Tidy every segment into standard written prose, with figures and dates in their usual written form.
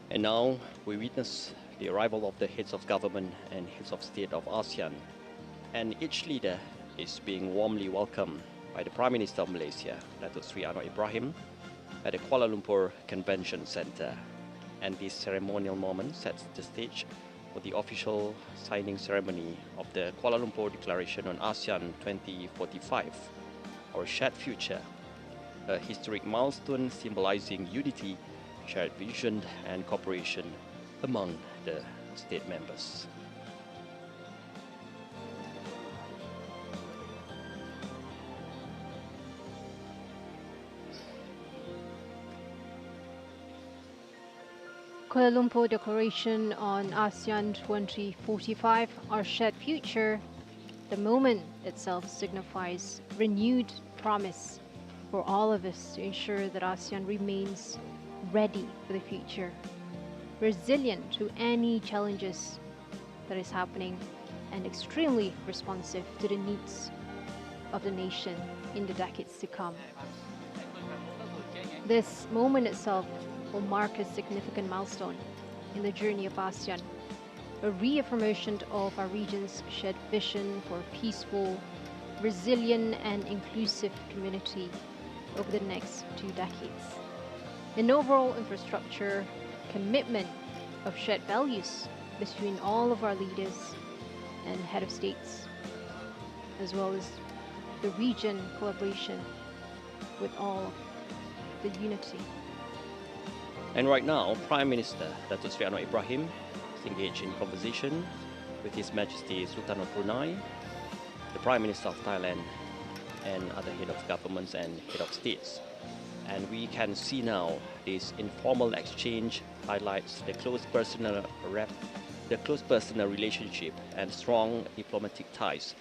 And now we witness the arrival of the heads of government and heads of state of ASEAN, and each leader is being warmly welcomed by the Prime Minister of Malaysia, Datuk Sri Anwar Ibrahim, at the Kuala Lumpur Convention Centre. And this ceremonial moment sets the stage for the official signing ceremony of the Kuala Lumpur Declaration on ASEAN 2045, Our Shared Future, a historic milestone symbolizing unity, shared vision and cooperation among the state members. Kuala Lumpur Declaration on ASEAN 2045, Our Shared Future. The moment itself signifies renewed promise for all of us to ensure that ASEAN remains ready for the future, resilient to any challenges that is happening, and extremely responsive to the needs of the nation in the decades to come. This moment itself will mark a significant milestone in the journey of ASEAN, a reaffirmation of our region's shared vision for a peaceful, resilient and inclusive community over the next 2 decades. An overall infrastructure commitment of shared values between all of our leaders and head of states, as well as the region collaboration with all of the unity. And right now, Prime Minister Datuk Sri Anwar Ibrahim is engaged in conversation with His Majesty Sultan of Brunei, the Prime Minister of Thailand, and other head of governments and head of states. And we can see now this informal exchange highlights the close personal relationship and strong diplomatic ties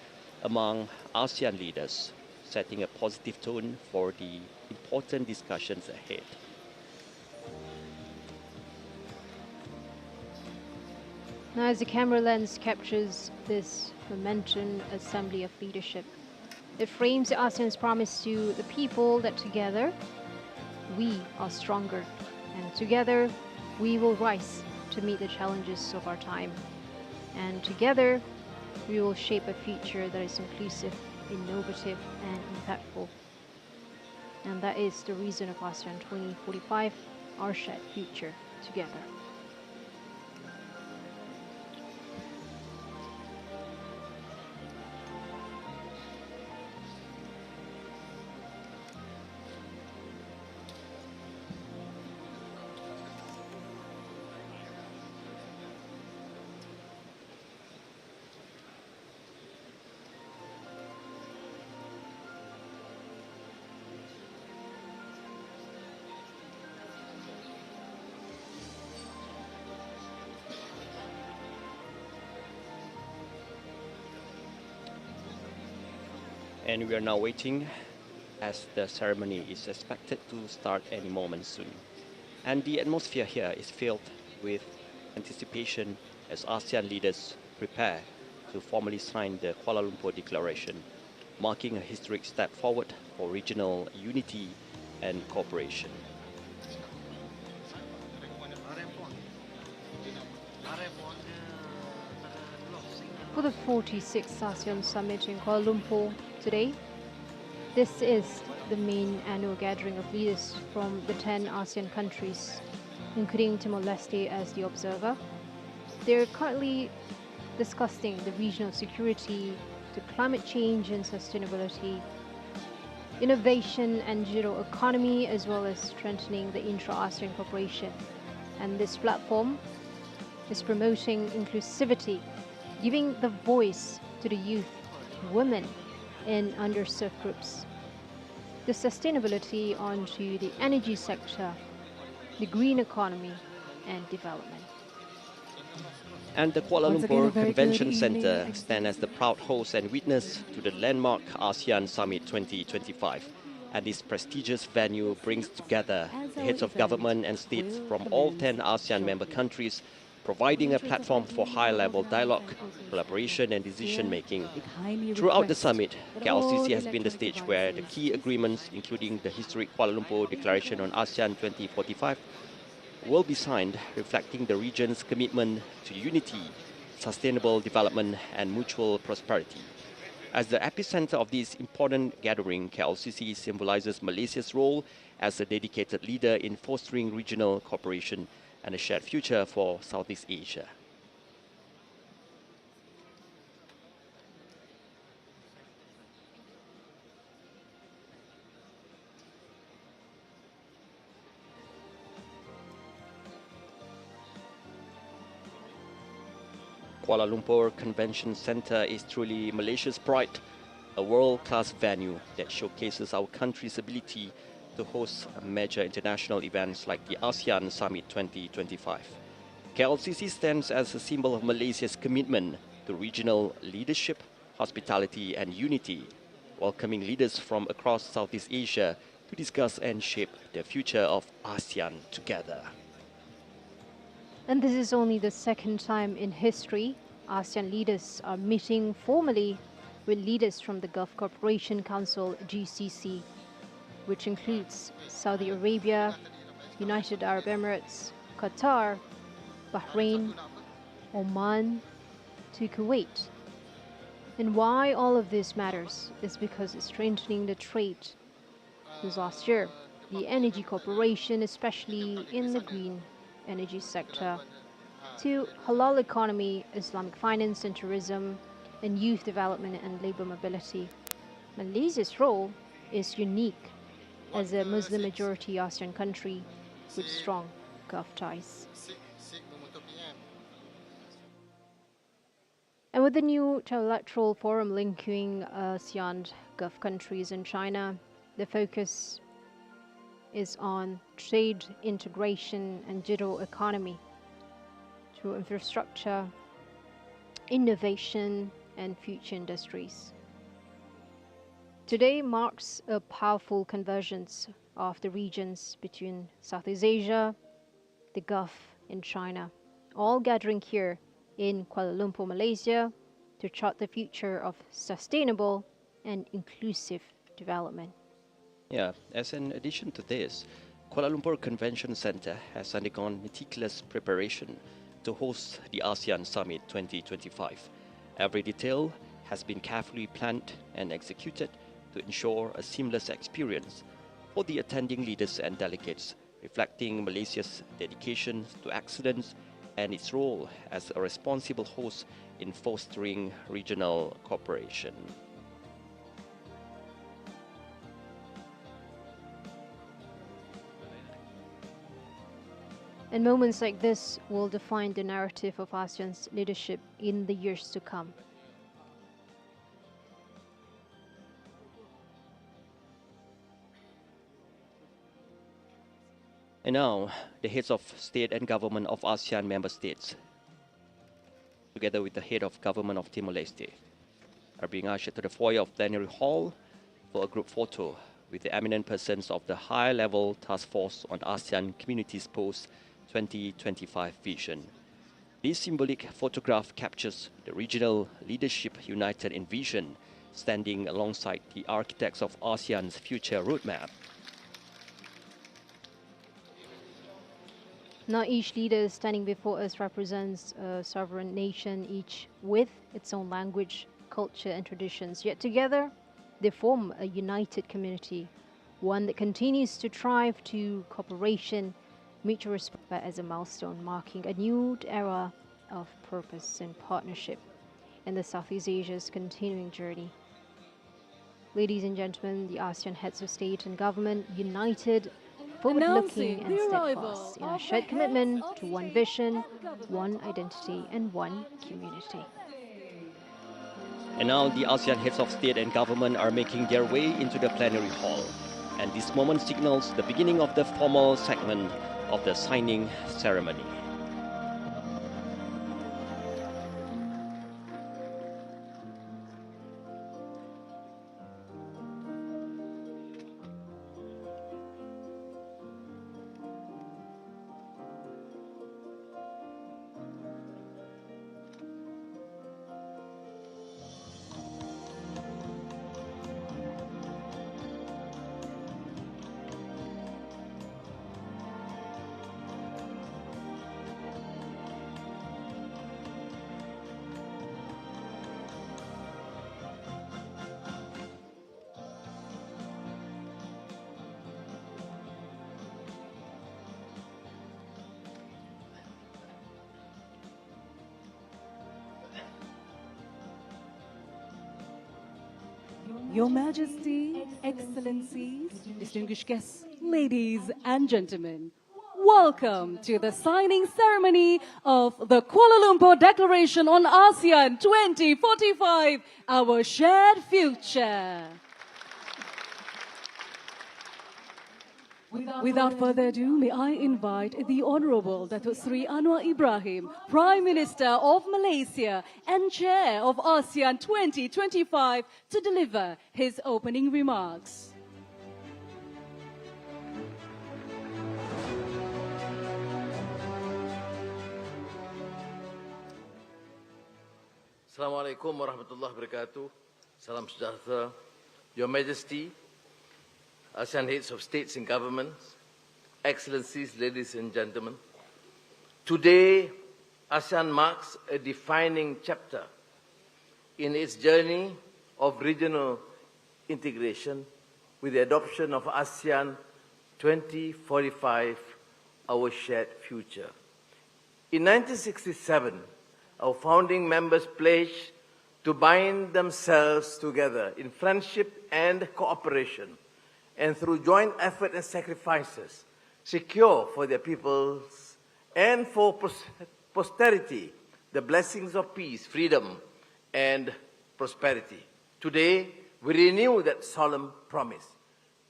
among ASEAN leaders, setting a positive tone for the important discussions ahead. Now, as the camera lens captures this momentum assembly of leadership, it frames ASEAN's promise to the people that together we are stronger, and together we will rise to meet the challenges of our time. And together we will shape a future that is inclusive, innovative and impactful. And that is the reason of ASEAN 2045, Our Shared Future Together. And we are now waiting as the ceremony is expected to start any moment soon. And the atmosphere here is filled with anticipation as ASEAN leaders prepare to formally sign the Kuala Lumpur Declaration, marking a historic step forward for regional unity and cooperation. For the 46th ASEAN Summit in Kuala Lumpur today, this is the main annual gathering of leaders from the 10 ASEAN countries, including Timor-Leste as the observer. They're currently discussing the regional security, the climate change and sustainability, innovation and digital economy, as well as strengthening the intra-ASEAN cooperation. And this platform is promoting inclusivity, giving the voice to the youth, women, and underserved groups, the sustainability onto the energy sector, the green economy, and development. And the Kuala Lumpur Convention Centre stands as the proud host and witness to the landmark ASEAN Summit 2025. And this prestigious venue brings together the heads of government and states from all 10 ASEAN member countries, providing a platform for high-level dialogue, collaboration and decision-making. Throughout the summit, KLCC has been the stage where the key agreements, including the historic Kuala Lumpur Declaration on ASEAN 2045 will be signed, reflecting the region's commitment to unity, sustainable development, and mutual prosperity. As the epicenter of this important gathering, KLCC symbolizes Malaysia's role as a dedicated leader in fostering regional cooperation and a shared future for Southeast Asia. Kuala Lumpur Convention Centre is truly Malaysia's pride, a world-class venue that showcases our country's ability to host major international events like the ASEAN Summit 2025. KLCC stands as a symbol of Malaysia's commitment to regional leadership, hospitality and unity, welcoming leaders from across Southeast Asia to discuss and shape the future of ASEAN together. And this is only the second time in history ASEAN leaders are meeting formally with leaders from the Gulf Cooperation Council GCC, which includes Saudi Arabia, United Arab Emirates, Qatar, Bahrain, Oman, to Kuwait. And why all of this matters is because it's strengthening the trade. Since last year, the energy cooperation, especially in the green energy sector, to halal economy, Islamic finance and tourism, and youth development and labor mobility. Malaysia's role is unique as a Muslim-majority ASEAN country with strong Gulf ties. And with the new trilateral forum linking ASEAN Gulf countries and China, the focus is on trade integration and digital economy through infrastructure, innovation, and future industries. Today marks a powerful convergence of the regions between Southeast Asia, the Gulf, and China, all gathering here in Kuala Lumpur, Malaysia, to chart the future of sustainable and inclusive development. Yeah, as an addition to this, Kuala Lumpur Convention Centre has undergone meticulous preparation to host the ASEAN Summit 2025. Every detail has been carefully planned and executed to ensure a seamless experience for the attending leaders and delegates, reflecting Malaysia's dedication to excellence and its role as a responsible host in fostering regional cooperation. And moments like this will define the narrative of ASEAN's leadership in the years to come. And now, the heads of state and government of ASEAN member states, together with the head of government of Timor-Leste, are being ushered to the foyer of Plenary Hall for a group photo with the eminent persons of the high-level task force on ASEAN Communities Post-2025 Vision. This symbolic photograph captures the regional leadership united in vision, standing alongside the architects of ASEAN's future roadmap. Now each leader standing before us represents a sovereign nation, each with its own language, culture and traditions. Yet together, they form a united community, one that continues to thrive to cooperation, mutual respect as a milestone, marking a new era of purpose and partnership in the Southeast Asia's continuing journey. Ladies and gentlemen, the ASEAN heads of state and government united, forward-looking and steadfast in our shared commitment to one vision, one identity and one community. And now the ASEAN heads of state and government are making their way into the plenary hall. And this moment signals the beginning of the formal segment of the signing ceremony. Your Majesty, Excellencies, distinguished guests, ladies and gentlemen, welcome to the signing ceremony of the Kuala Lumpur Declaration on ASEAN 2045, our shared future. Without further ado, may I invite the Honorable Datuk Sri Anwar Ibrahim, Prime Minister of Malaysia and Chair of ASEAN 2025, to deliver his opening remarks. Assalamualaikum warahmatullahi wabarakatuh. Salam sejahtera. Your Majesty, ASEAN heads of states and governments, Excellencies, ladies and gentlemen. Today, ASEAN marks a defining chapter in its journey of regional integration with the adoption of ASEAN 2045, our shared future. In 1967, our founding members pledged to bind themselves together in friendship and cooperation, and through joint effort and sacrifices, secure for their peoples and for posterity the blessings of peace, freedom, and prosperity. Today, we renew that solemn promise,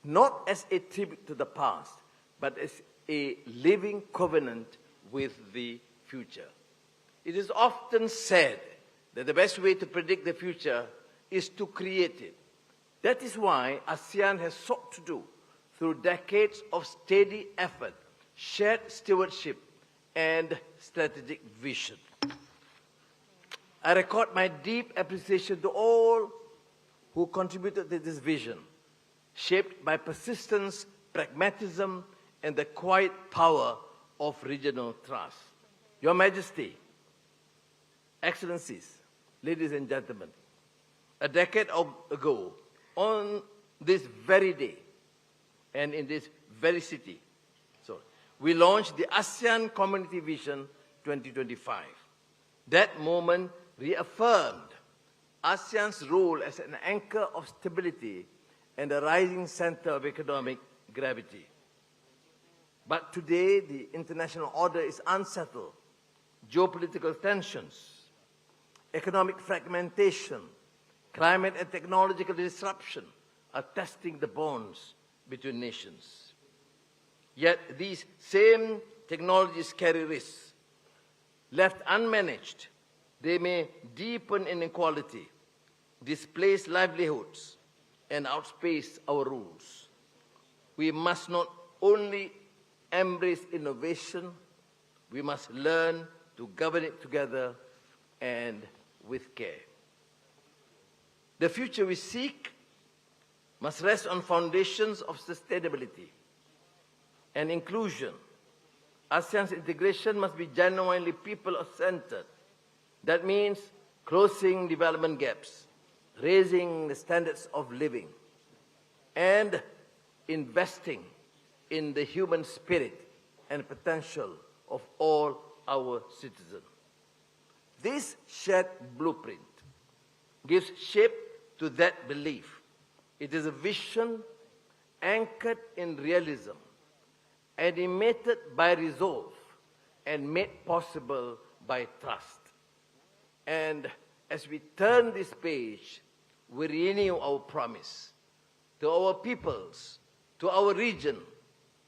not as a tribute to the past, but as a living covenant with the future. It is often said that the best way to predict the future is to create it. That is why ASEAN has sought to do, through decades of steady effort, shared stewardship, and strategic vision. I record my deep appreciation to all who contributed to this vision, shaped by persistence, pragmatism, and the quiet power of regional trust. Your Majesty, Excellencies, ladies and gentlemen, a decade ago, on this very day and in this very city, we launched the ASEAN Community Vision 2025. That moment reaffirmed ASEAN's role as an anchor of stability and a rising center of economic gravity. But today, the international order is unsettled. Geopolitical tensions, economic fragmentation, climate and technological disruption are testing the bonds between nations. Yet these same technologies carry risks. Left unmanaged, they may deepen inequality, displace livelihoods, and outspace our rules. We must not only embrace innovation, we must learn to govern it together and with care. The future we seek must rest on foundations of sustainability and inclusion. ASEAN's integration must be genuinely people-centered. That means closing development gaps, raising the standards of living, and investing in the human spirit and potential of all our citizens. This shared blueprint gives shape to that belief. It is a vision anchored in realism, animated by resolve, and made possible by trust. And as we turn this page, we renew our promise to our peoples, to our region,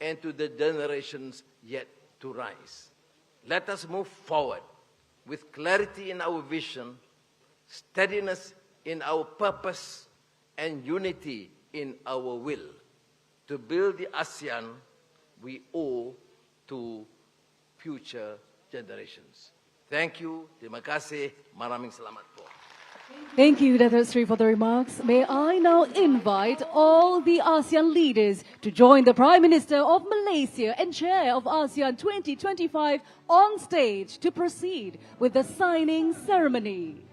and to the generations yet to rise. Let us move forward with clarity in our vision, steadiness in our purpose, and unity in our will to build the ASEAN we owe to future generations. Thank you. Terima kasih. Maraming salamat po. Thank you, Datuk Sri, for the remarks. May I now invite all the ASEAN leaders to join the Prime Minister of Malaysia and Chair of ASEAN 2025 on stage to proceed with the signing ceremony.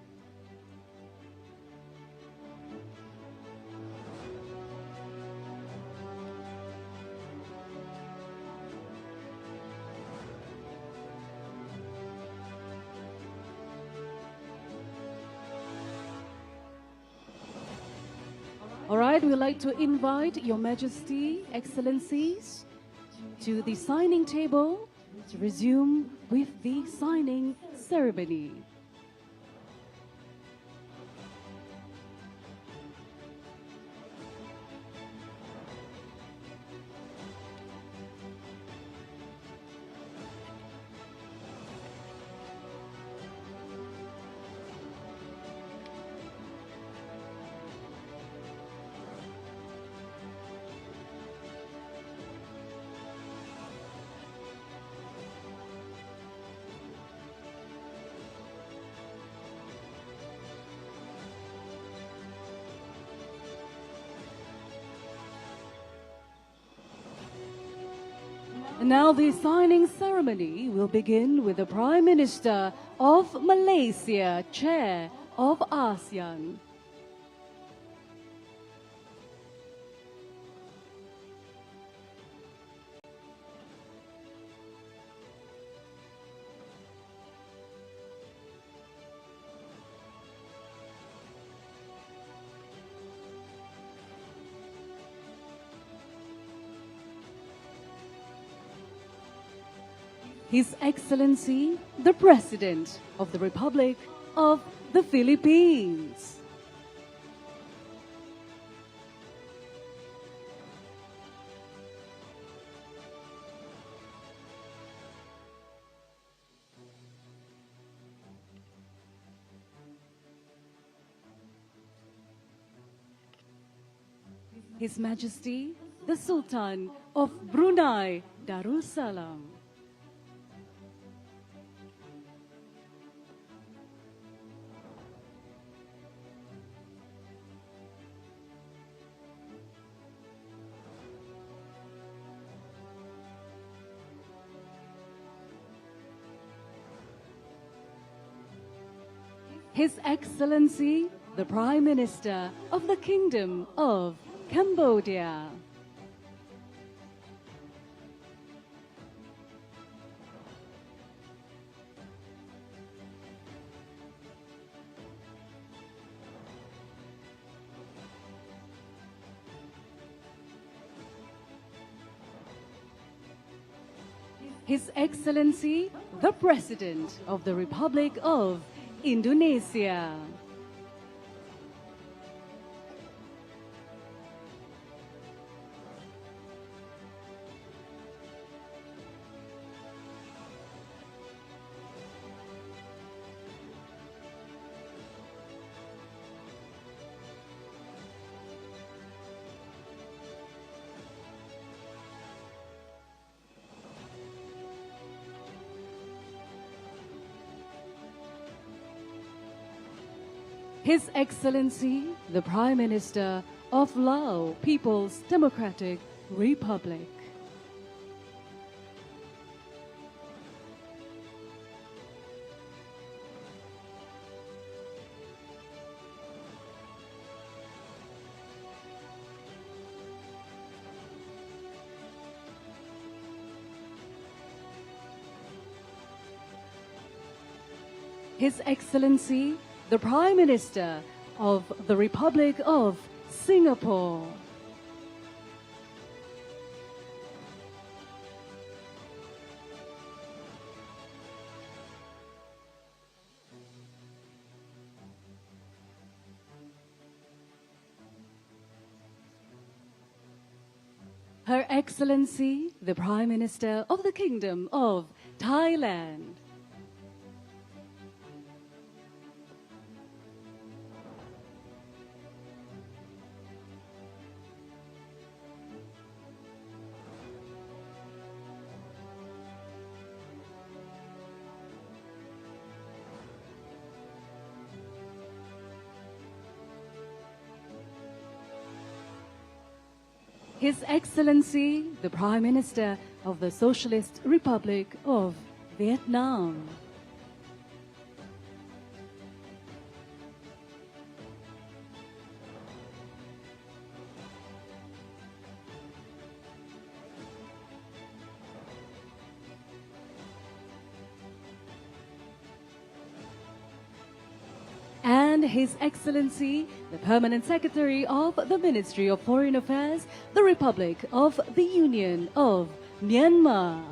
All right, we'd like to invite Your Majesty, Excellencies, to the signing table to resume with the signing ceremony. Now the signing ceremony will begin with the Prime Minister of Malaysia, Chair of ASEAN. His Excellency, the President of the Republic of the Philippines. His Majesty, the Sultan of Brunei Darussalam. His Excellency, the Prime Minister of the Kingdom of Cambodia. His Excellency, the President of the Republic of Indonesia. His Excellency, the Prime Minister of Laos People's Democratic Republic. His Excellency, the Prime Minister of the Republic of Singapore. Her Excellency, the Prime Minister of the Kingdom of Thailand. His Excellency, the Prime Minister of the Socialist Republic of Vietnam. and His Excellency, the Permanent Secretary of the Ministry of Foreign Affairs, the Republic of the Union of Myanmar.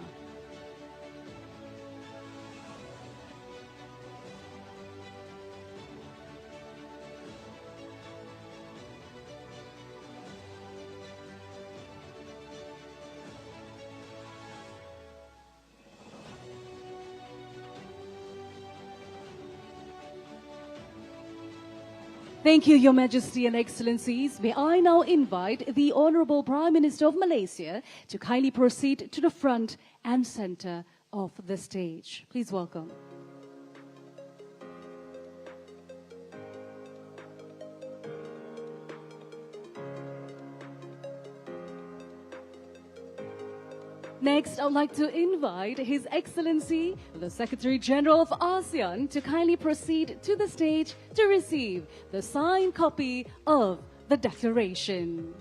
Thank you, Your Majesty and Excellencies. May I now invite the Honorable Prime Minister of Malaysia to kindly proceed to the front and center of the stage. Please welcome. Next, I would like to invite His Excellency, the Secretary General of ASEAN, to kindly proceed to the stage to receive the signed copy of the Declaration.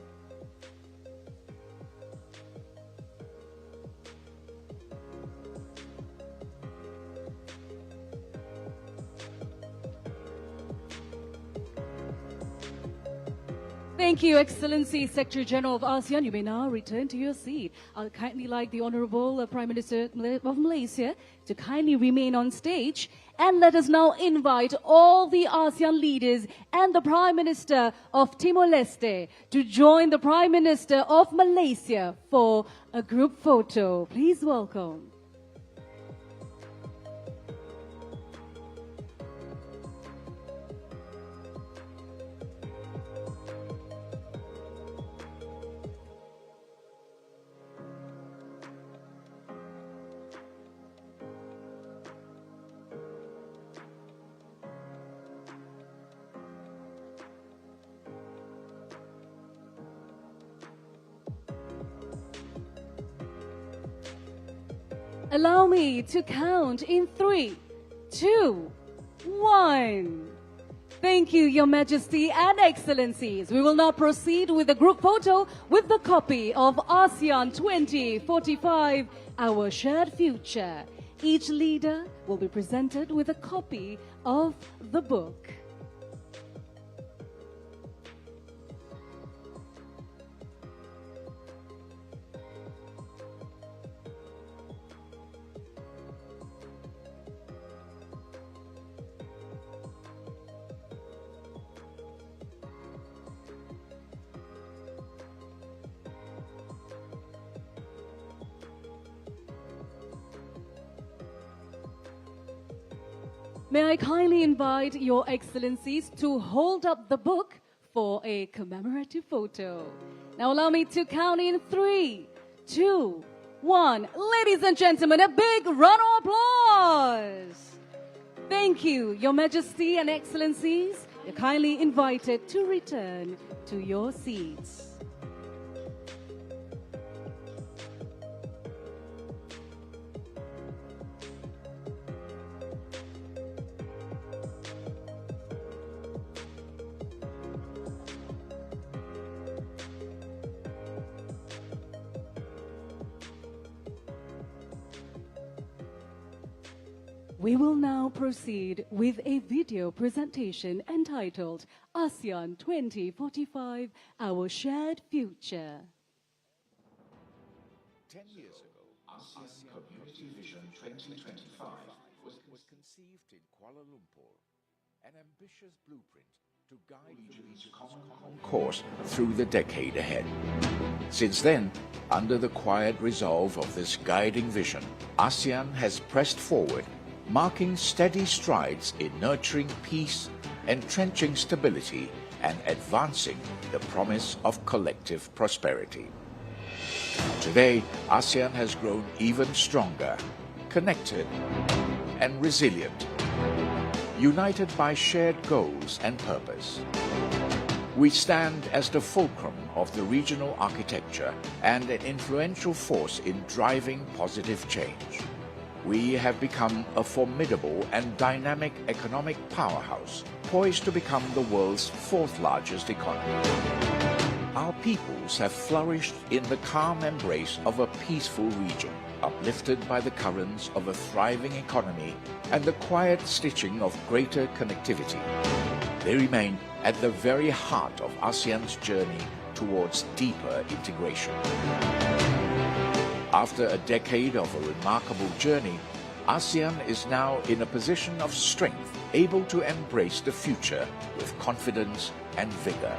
Thank you, Excellency, Secretary General of ASEAN. You may now return to your seat. I'll kindly like the Honorable Prime Minister of Malaysia to kindly remain on stage. And let us now invite all the ASEAN leaders and the Prime Minister of Timor-Leste to join the Prime Minister of Malaysia for a group photo. Please welcome. Allow me to count in 3, 2, 1. Thank you, Your Majesty and Excellencies. We will now proceed with the group photo with the copy of ASEAN 2045, Our Shared Future. Each leader will be presented with a copy of the book. May I kindly invite Your Excellencies to hold up the book for a commemorative photo. Now allow me to count in 3, 2, 1. Ladies and gentlemen, a big round of applause. Thank you, Your Majesty and Excellencies. You're kindly invited to return to your seats. We will now proceed with a video presentation entitled ASEAN 2045, Our Shared Future. 10 years ago, ASEAN Community Vision 2025 was conceived in Kuala Lumpur, an ambitious blueprint to guide regions' common course through the decade ahead. Since then, under the quiet resolve of this guiding vision, ASEAN has pressed forward, marking steady strides in nurturing peace, entrenching stability, and advancing the promise of collective prosperity. Today, ASEAN has grown even stronger, connected, and resilient, united by shared goals and purpose. We stand as the fulcrum of the regional architecture and an influential force in driving positive change. We have become a formidable and dynamic economic powerhouse, poised to become the world's 4th largest economy. Our peoples have flourished in the calm embrace of a peaceful region, uplifted by the currents of a thriving economy and the quiet stitching of greater connectivity. They remain at the very heart of ASEAN's journey towards deeper integration. After a decade of a remarkable journey, ASEAN is now in a position of strength, able to embrace the future with confidence and vigor.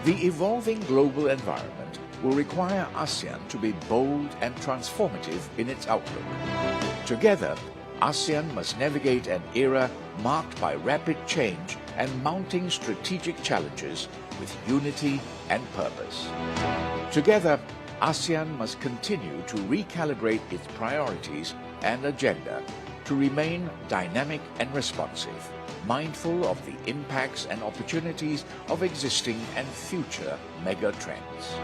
The evolving global environment will require ASEAN to be bold and transformative in its outlook. Together, ASEAN must navigate an era marked by rapid change and mounting strategic challenges with unity and purpose. Together, ASEAN must continue to recalibrate its priorities and agenda to remain dynamic and responsive, mindful of the impacts and opportunities of existing and future mega trends.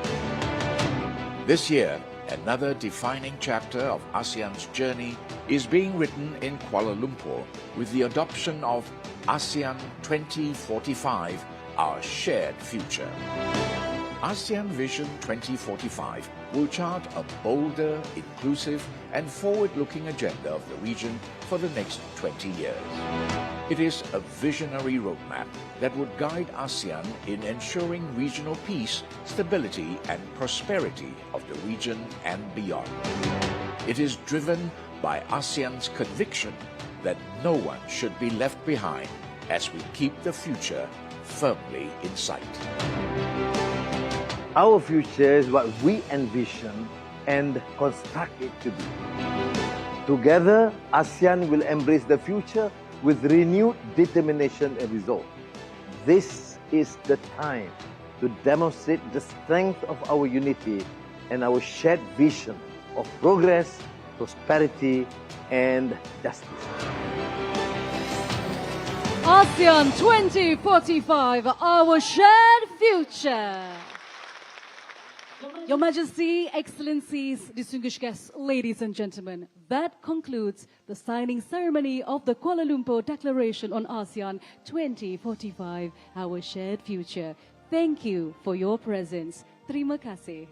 This year, another defining chapter of ASEAN's journey is being written in Kuala Lumpur with the adoption of ASEAN 2045, our shared future. ASEAN Vision 2045 will chart a bolder, inclusive and forward-looking agenda of the region for the next 20 years. It is a visionary roadmap that would guide ASEAN in ensuring regional peace, stability and prosperity of the region and beyond. It is driven by ASEAN's conviction that no one should be left behind as we keep the future firmly in sight. Our future is what we envision and construct it to be. Together, ASEAN will embrace the future with renewed determination and resolve. This is the time to demonstrate the strength of our unity and our shared vision of progress, prosperity, and justice. ASEAN 2045, our shared future. Your Majesty, Excellencies, distinguished guests, ladies and gentlemen, that concludes the signing ceremony of the Kuala Lumpur Declaration on ASEAN 2045, our shared future. Thank you for your presence. Terima kasih.